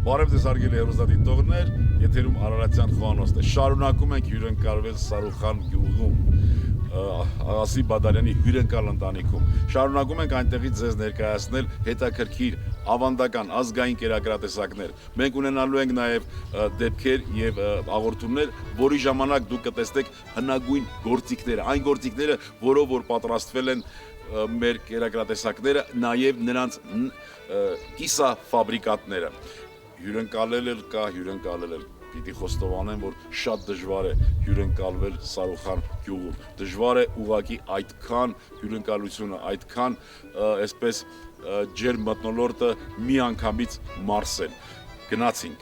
Բարև ձեզ հարգելի հեռուստադիտողներ, եթերում Արարատյան Խոհանոցն է։ Շարունակում ենք հյուրընկալվել Սարուխան գյուղում, Աղասի Բադալյանի հյուրընկալ ընտանիքում։ Շարունակում ենք այնտեղից ձեզ ներկայացնել հետաքրքիր ավանդական ազգային կերակրատեսակներ։ Մենք ունենալու ենք նաև դեպքեր եւ հաղորդումներ, որի ժամանակ դուք կտեսնեք հնագույն գործիքները, այն գործիքները, որով որ պատրաստվել են մեր կերակրատեսակները, նաև նրանց կիսաֆաբրիկատները։ Հյուրընկալել էլ պիտի խոստովանեմ, որ շատ դժվար է հյուրընկալվել Սարուխան գյուղում։ Դժվար է ուղղակի այդքան հյուրընկալությունը, այդքան այսպես ջերմ մթնոլորտը մի անգամից մարսել։ Գնացինք։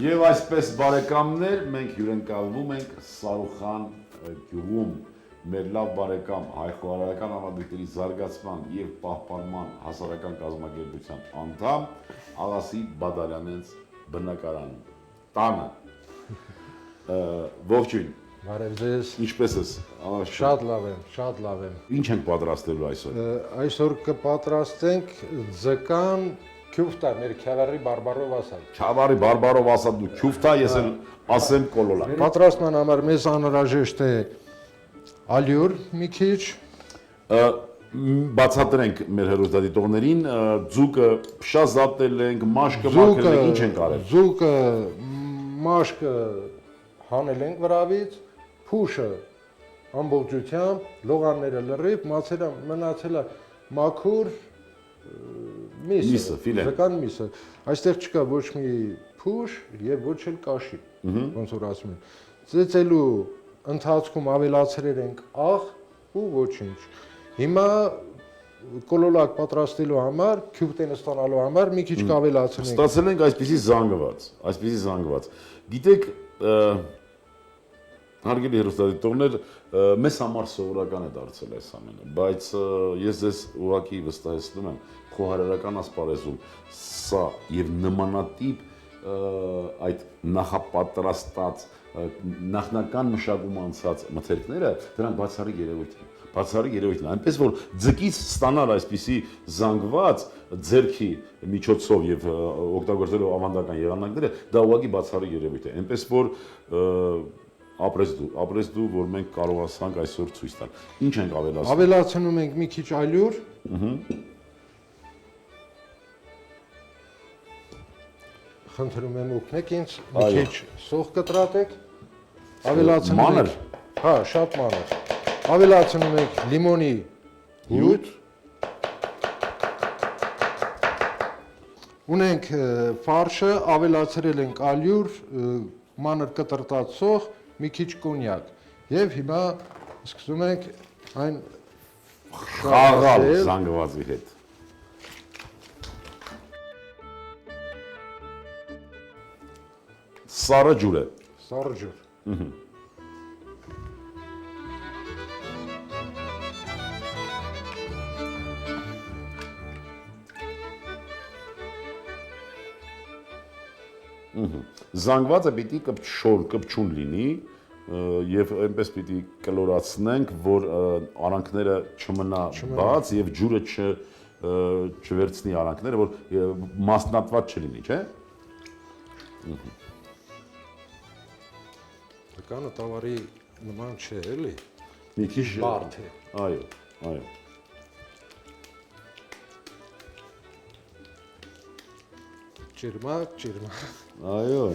Եվ այսպես բարեկամներ, մենք հյուրընկալվում ենք Սարուխան գյուղում, մեր լավ բարեկամ հայ-խոհարարական համադրությունների զարգացման եւ պահպանման հասարակական կազմակերպության անդամ Աղասի Բադալյանենց բնակարանում, տանը։ Ողջույն։ Բարև ձեզ։ Ինչպե՞ս ես։ Շատ լավ եմ։ Ինչ ենք պատրաստելու այսօր։ Այսօր կպատրաստենք ձկան քյուֆտա, մեր Քյավառի բարբարով ասած։ Քյավառի բարբարով ասած դու քյուֆտա, ես էլ ասեմ կոլոլակ։ Պատրաստման համար մեզ անհրաժեշտ է ալյուր մի քիչ, բացատրենք մեր հեռուստադիտողներին, ձուկը փշազատել ենք, մաշկը մաքրել ենք, ինչ ենք արել։ Ձուկը, մաշկը հանել ենք վրավից, փուշը ամբողջությամբ, լողանները լրիվ, մնացել է մաքուր միսը, ձկան միսը։ Այստեղ չկա ոչ մի փուշ եւ ոչ էլ կաշի, ոնց որ ասում են։ Ծեծելու ընթացքում ավելացրել ենք աղ ու ոչինչ։ Հիմա կոլոլակ պատրաստելու համար, քյուֆտեն ստանալու համար մի քիչ կավելացնենք։ Ստացել ենք այսպիսի զանգված։ Գիտեք, հարգելի հեռուստադիտողներ, մեզ համար սովորական է դարձել այս ամենը, բայց ես ձեզ ուղղակի վստահեցնում եմ, խոհարարական ասպարեզում սա եւ նմանատիպ այդ նախապատրաստած նախնական մշակում անցած մթերքները դրանք բացառիկ երևույթ են, այնպես որ ձկից ստանալ այսպիսի զանգված ձերքի միջոցով եւ օգտագործելով ավանդական եղանակները դա ուղղակի բացառիկ երևույթ է, այնպես որ ապրես դու, որ մենք կարողացանք այսօր ցույց տալ։ Ինչ ենք ավելացնում։ Ավելացնում ենք մի քիչ ալյուր։ Խնդրում եմ օգնեք ինձ, մի քիչ սոխ կտրատեք։ Ավելացնում ենք։ Հա, շատ մանր։ Ավելացնում ենք լիմոնի հյութ։ Ունենք ֆարշը, ավելացրել ենք ալյուր, մանր կտրտած սոխ, մի քիչ կոնյակ։ Եվ հիմա սկսում ենք այն խաղալ զանգվածի հետ։ Սառը ջուր է։ Սառը ջուր։ Զանգվածը պիտի կպչուն լինի եւ այնպես պիտի կլորացնենք, որ արանքները չմնա բաց եւ ջուրը չվերցնի արանքները, որ մասնատված չլինի, չէ՞։ Ձկանը տավարի նման չէ, էլի։ Մի քիչ բարդ է։ Այո։ Ճիրմակ։ Այո։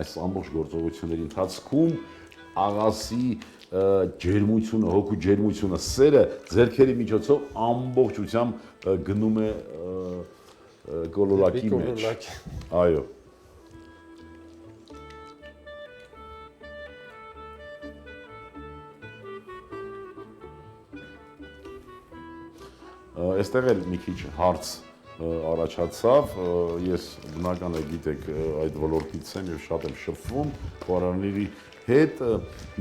Այս ամբողջ գործողությունների ընթացքում Աղասի ջերմությունը, հոգու ջերմությունը, սերը ձեռքերի միջոցով ամբողջությամբ գնում է կոլոլակի մեջ։ Այո։ Այստեղ էլ մի քիչ հարց առաջացավ, ես բնական է գիտեք այդ ոլորտից եմ եւ շատ եմ շփվում խոհարարների հետ,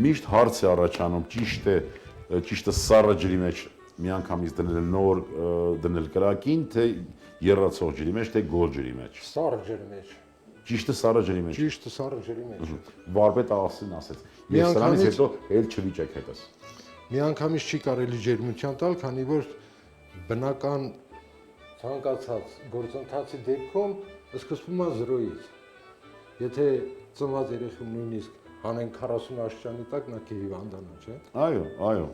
միշտ հարց է առաջանում, ճիշտը սառը ջրի մեջ միանգամից դնել նոր դնել կրակին, թե եռացող ջրի մեջ, թե գոր ջրի մեջ։ Սառը ջրի մեջ։ Ճիշտը սառը ջրի մեջ։ Ճիշտը սառը ջրի մեջ։ Վարպետ Աղասին ասեց։ Ես սրանից հետո էլ չվիճեք հետս։ միանգամից չի կարելի ջերմության տալ, քանի որ բնական ցանկացած գործընթացի դեպքում սկսվում է 0-ից։ Եթե ծնված երեխան նույնիսկ հանեն 40 աստիճանի տակ, նա կհիվանդանա, չէ՞։ Այո։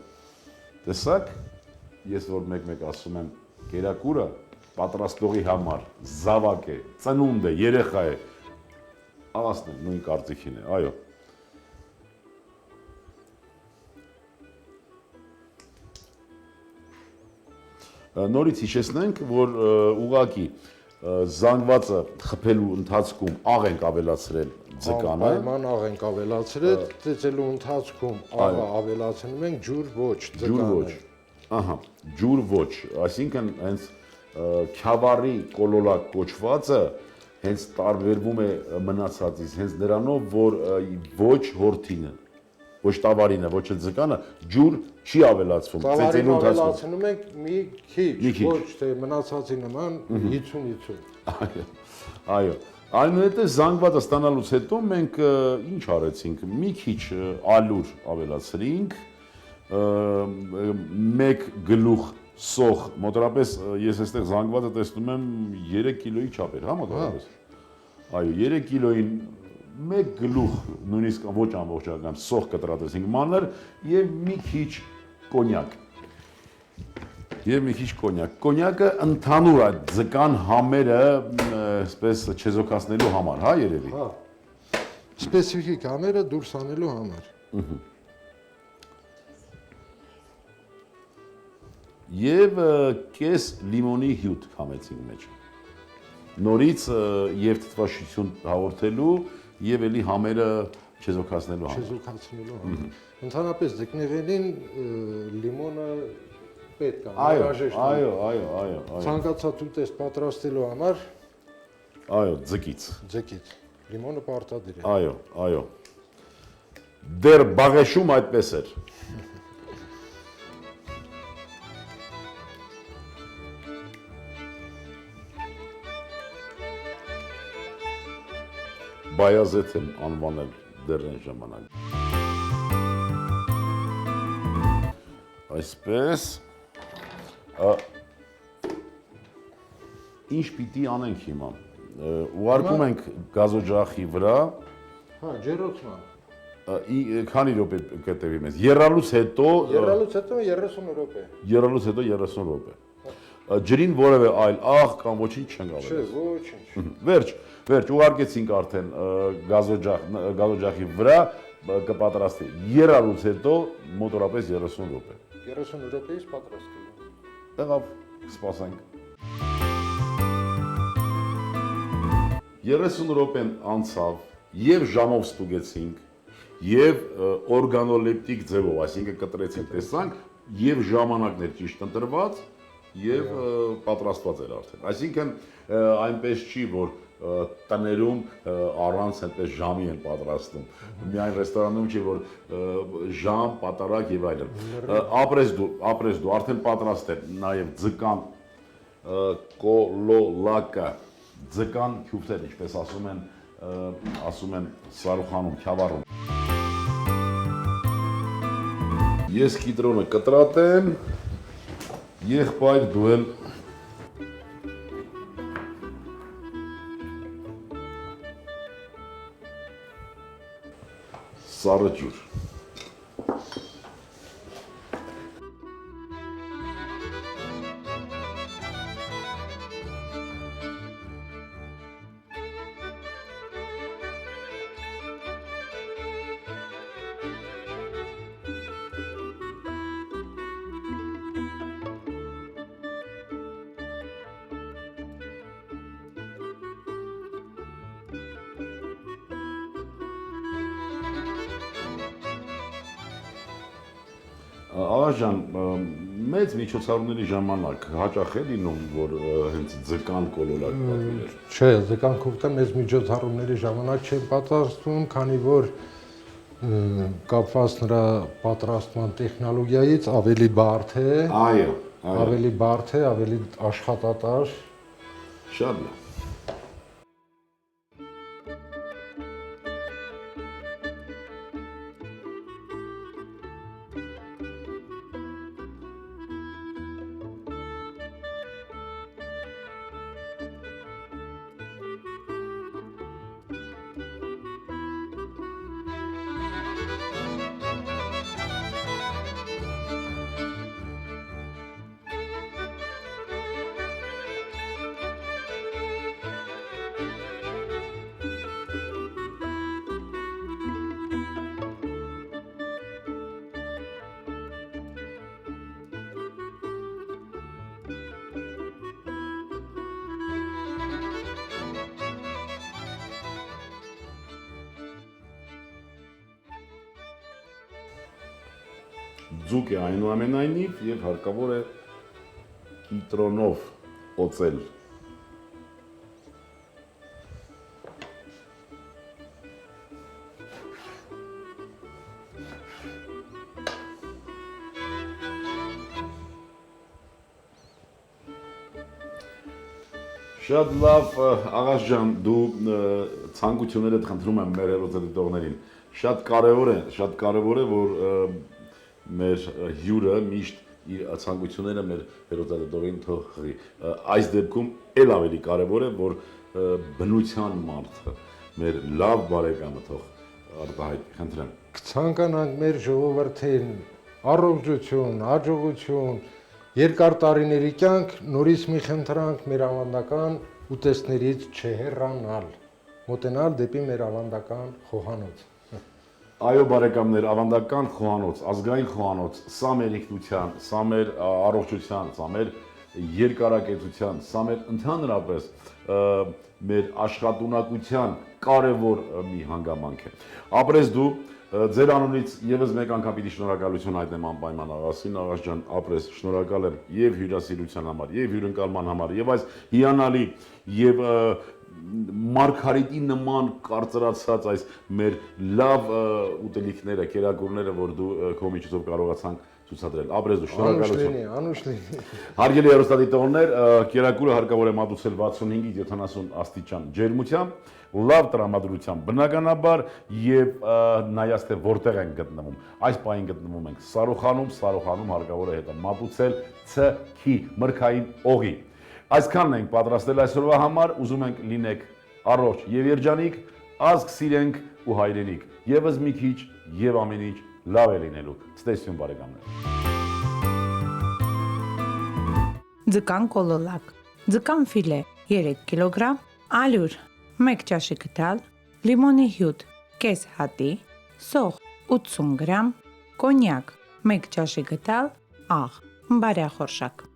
Տեսակ, ես որ մեկ-մեկ ասում եմ, կերակուրը պատրաստողի համար զավակ է, ծնունդ է, երեխա է, աղասն է, նույն կարծիքին է, այո։ Նորից հիշեցնենք, որ ուղղակի զանգվածը խփելու ընթացքում աղ ենք ավելացրել ձկանը։ Պայման աղ ենք ավելացրել, ծեծելու ընթացքում աղը ավելացնում ենք, ջուր ոչ, ձկանը։ Ահա, ջուր ոչ, այսինքն հենց քյավառի կոլոլակ կոչվածը հենց տարբերվում է մնացածից, հենց նրանով, որ ոչ հորթինը, ոչ տավարինը, ոչ ձկանը ջուր չի ավելացվում ծեծելու ընթացքում։ Ավելացնում ենք մի քիչ, ոչ թե մնացածի նման 50-50։ Այո։ Այնուհետև զանգվածը ստանալուց հետո մենք ինչ արեցինք, մի քիչ ալյուր ավելացրինք, 1 գլուխ սոխ, մոտավորապես ես այստեղ զանգվածը տեսնում եմ 3 կիլոյի չափ էր, հա մոտավորապես։ Այո, 3 կիլոյին 1 գլուխ, նույնիսկ ոչ ամբողջական սոխ կտրատեցինք մանր եւ մի քիչ կոնյակ։ Կոնյակը ընդհանուր է ձկան համերը, այսպես չեզոքացնելու համար, հա երևի։ Հա։ Սպეციფიկ համերը դուրս անելու համար։ Եվ կես լիմոնի հյութ քամեցինք մեջ։ Նորից եւ թթվաշություն հաղորդելու եւ էլի համերը չեզոքացնելու համար։ Ընդհանրապես ձկնեղենին լիմոնը պետք է, անհրաժեշտ է։ Այո։ Ցանկացած ուտեստ պատրաստելու համար ձկից։ Լիմոնը պարտադիր է։ Այո։ Դեռ բաղեշում այդպես էր։ Բայազեթ են անվանել դեռ այն ժամանակ։ Այսպես ինչ պիտի անենք հիմա։ Ուղարկում ենք գազօջախի վրա։ Հա, ջերոցման։ Քանի րոպե կտևի մեզ։ Եռալուց հետո 30 րոպե։ Եռալուց հետո 30 րոպե։ Ջրին որևէ այլ աղ կամ ոչինչ չենք ավելացրել։ Չէ, ոչինչ։ Վերջ, ուղարկեցինք արդեն գազօջախի վրա կպատրաստի։ Եռալուց հետո մոտորապես 30 րոպե։ 30 րոպեից պատրաստ կլինի։ Եղավ, կսպասենք։ 30 րոպեն անցավ, եւ ժամով ստուգեցինք, եւ օրգանոլեպտիկ ձևով, այսինքն կտրեցինք, տեսանք, եւ ժամանակն էր ճիշտ ընտրված, եւ պատրաստված էր արդեն։ Այսինքն այնպես չի, որ տներում առանց այնպես ժամի են պատրաստում։ Միայն ռեստորանում չի, որ ժամ, պատարագ եւ այլն։ Ապրես դու, արդեն պատրաստ է նաեւ ձկան կոլոլակը, ձկան քյուֆտեր, ինչպես ասում են Սարուխանում, Քյավառում։ Ես կիտրոնը կտրատեմ, եղբայր դու էլ սառը ջուր։ Աղաջան, մեծ միջոցառումների ժամանակ հաճախ է լինում, որ հենց ձկան կոլոլակ պատվիրեր։ Չէ, ձկան քուֆտը մեծ միջոցառումների ժամանակ չեն պատրաստվում, քանի որ կապված նրա պատրաստման տեխնոլոգիայից ավելի բարդ է։ Այո։ Ավելի բարդ է, ավելի աշխատատար։ Շատ լավ։ ձուկ է այնուամենայնիվ եւ հարկավոր է կիտրոնով օծել։ Շատ լավ, աղաս ջան, դու ցանկություններդ խնդրում եմ մեր հերոստատիտողներին։ Շատ կարևոր է, որ մեր հյուրը միշտ իր ցանկությունները մեր հերոստատիտողին թողի։ Այս դեպքում էլ ավելի կարևոր է, որ բնության մարդը, մեր լավ բարեկամը թող արտահայտի, խնդրեմ։ Կցանկանանք մեր ժողովրդին առողջություն, հաջողություն, երկար տարիների կյանք, նորից մի խնդրանք մեր ավանդական ուտեստներից չհեռանալ, մոտենալ դեպի մեր ավանդական խոհանոց։ Այո, բարեկամներ, ավանդական խոհանոց, ազգային խոհանոց, սա մեր ինքնության, սա մեր առողջության, սա մեր երկարակեցության, սա մեր ընդհանրապես մեր աշխատունակության կարևոր մի հանգամանք է։ Ապրես դու, ձեր անունից եւս մեկ անգամ պիտի շնորհակալություն հայտնեմ անպայման աղասին, աղաս ջան, ապրես, շնորհակալ եմ եւ հյուրասիրության համար, եւ հյուրընկալման համար, եւ այս հիանալի եւ մարգարիտի նման կարծրացած այս մեր լավ ուտելիքները, կերակուրները, որ դու քո միջոցով կարողացանք ցուցադրել։ Ապրես դու, շնորհակալություն։ Անուշ լինի։ Հարգելի հեռուստադիտողներ, կերակուրը հարկավոր է մատուցել 65-ից 70 աստիճան ջերմությամբ, լավ տրամադրությամբ, բնականաբար եւ նայած թե որտեղ ենք գտնվում։ Այս պահին գտնվում ենք Սարոխանում հարկավոր է հետը մատուցել ՑՔ մրգային օղի։ Այսքանն ենք պատրաստել այսօրվա համար, ուզում ենք լինեք առողջ եւ երջանիկ, ազգ սիրենք ու հայրենիք։ Եվս մի քիչ եւ ամեն ինչ լավ է լինելու։ Ցտեսություն բարեկամներ։ Ձկան կոլոլակ, ձկան ֆիլե 3 կիլոգրամ, ալյուր 1 ճաշի գդալ, լիմոնի հյութ կես հատի, սոխ 80 գրամ, կոնյակ 1 ճաշի գդալ, աղ, բարյախորշակ։